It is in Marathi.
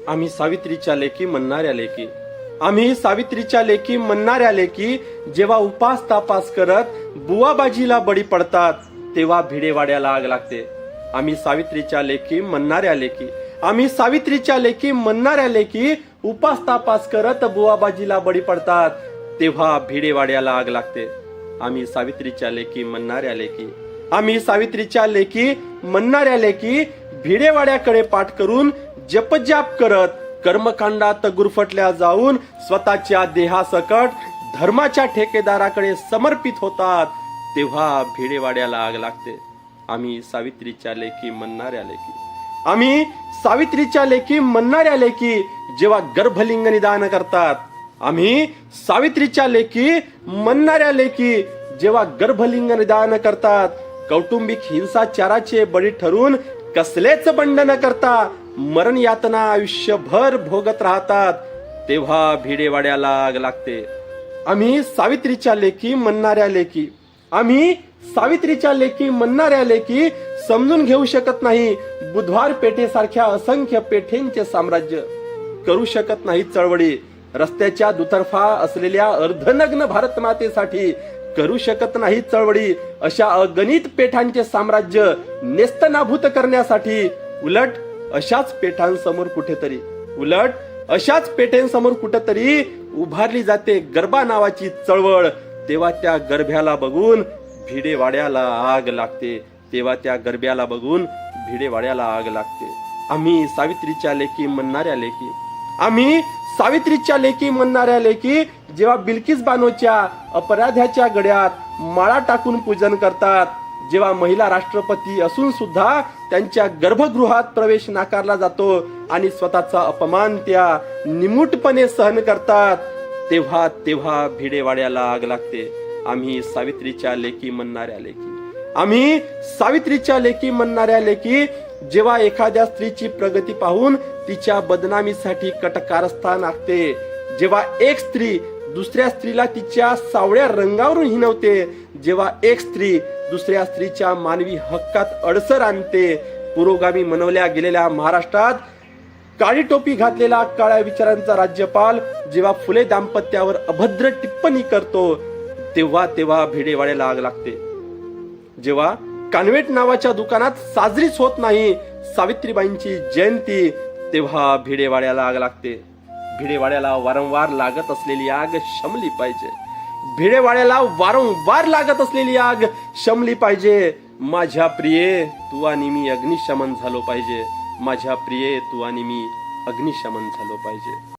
आम्ही सावित्रीच्या लेकी म्हणणाऱ्या लेकी, आम्ही सावित्रीच्या लेकी म्हणणाऱ्या लेकी, जेव्हा उपास तापास करत बुवाबाजीला बळी पडतात तेव्हा भिडेवाड्याला आग लागते. आम्ही सावित्रीच्या लेकी म्हणणाऱ्या लेकी, आम्ही सावित्रीच्या लेकी म्हणणाऱ्या लेकी, उपास तापास करत बुवाबाजीला बळी पडतात तेव्हा भिडेवाड्याला आग लागते. आम्ही सावित्रीच्या लेकी म्हणणाऱ्या लेकी, आम्ही सावित्रीच्या लेकी म्हणणाऱ्या लेकी, भिडेवाड्याकडे पाठ करून जपजाप करत कर्मकांडात गुरफटल्या जाऊन स्वतःच्या देहासकट धर्माच्या ठेकेदाराकडे समर्पित होतात तेव्हा भिडेवाड्याला आग लागते. आम्ही सावित्रीच्या लेकी म्हणणाऱ्या लेकी, आम्ही सावित्रीच्या लेकी म्हणणाऱ्या लेकी, जेव्हा गर्भलिंग निदान करतात, आम्ही सावित्रीच्या लेकी म्हणणाऱ्या लेकी, जेव्हा गर्भलिंग निदान करतात, कौटुंबिक हिंसाचाराचे बळी ठरून कसलेच बंड न करता मरण यातना आयुष्यभर भोगत राहतात तेव्हा भिडेवाड्याला आग लागते. आम्ही सावित्रीच्या लेकी म्हणणाऱ्या लेकी, आम्ही सावित्रीच्या लेकी म्हणणाऱ्या लेकी समजून घेऊ शकत नाही बुधवार पेठेसारख्या असंख्य पेठेंचे साम्राज्य, करू शकत नाही चळवळी रस्त्याच्या दुतर्फा असलेल्या अर्धनग्न भारत मातेसाठी, करू शकत नाही चळवळी अशा अगणित पेठांचे साम्राज्य नेस्तनाभूत करण्यासाठी. उलट अशाच पेठांसमोर कुठेतरी, उलट अशाच पेठेंसमोर कुठेतरी उभारली जाते गरबा नावाची चळवळ, तेव्हा त्या गरब्याला बघून भिडेवाड्याला आग लागते, तेव्हा त्या गरब्याला बघून भिडेवाड्याला आग लागते. आम्ही सावित्रीच्या लेकी म्हणणाऱ्या लेकी, आम्ही सावित्रीच्या लेकी म्हणणाऱ्या लेकी, जेव्हा बिल्किस बानोच्या अपराध्याच्या गड्यात माळा टाकून पूजन करतात, जेव्हा महिला राष्ट्रपती असून सुद्धा त्यांच्या गर्भगृहात प्रवेश नाकारला जातो आणि स्वतःचा अपमान त्या निमूटपणे सहन करतात तेव्हा तेव्हा भिडेवाड्याला आग लागते. आम्ही सावित्रीच्या लेकी म्हणणाऱ्या लेकी, आम्ही सावित्रीच्या लेकी म्हणणाऱ्या लेकी, जेव्हा एखाद्या स्त्रीची प्रगती पाहून तिच्या बदनामीसाठी कटकारस्थान आखते, जेव्हा एक स्त्री दुसऱ्या स्त्रीला तिच्या सावळ्या रंगावरून हिणवते, जेव्हा एक स्त्री दुसऱ्या स्त्रीच्या मानवी हक्कात अडसर आणते, पुरोगामी म्हणवल्या गेलेल्या महाराष्ट्रात काळी टोपी घातलेला काळ्या विचारांचा राज्यपाल जेव्हा फुले दाम्पत्यावर अभद्र टिप्पणी करतो तेव्हा तेव्हा भिडेवाड्याला आग लागते. जेव्हा कान्वेट नावाच्या दुकानात साजरीच होत नाही सावित्रीबाईंची जयंती तेव्हा भिडेवाड्याला आग लागते. भिडेवाड्याला वारंवार लागत असलेली आग शमली पाहिजे, भिडेवाड्याला वारंवार लागत असलेली आग शमली पाहिजे. माझ्या प्रिये तू आणि मी अग्निशमन झालो पाहिजे, माझ्या प्रिये तू आणि मी अग्निशमन झालो पाहिजे.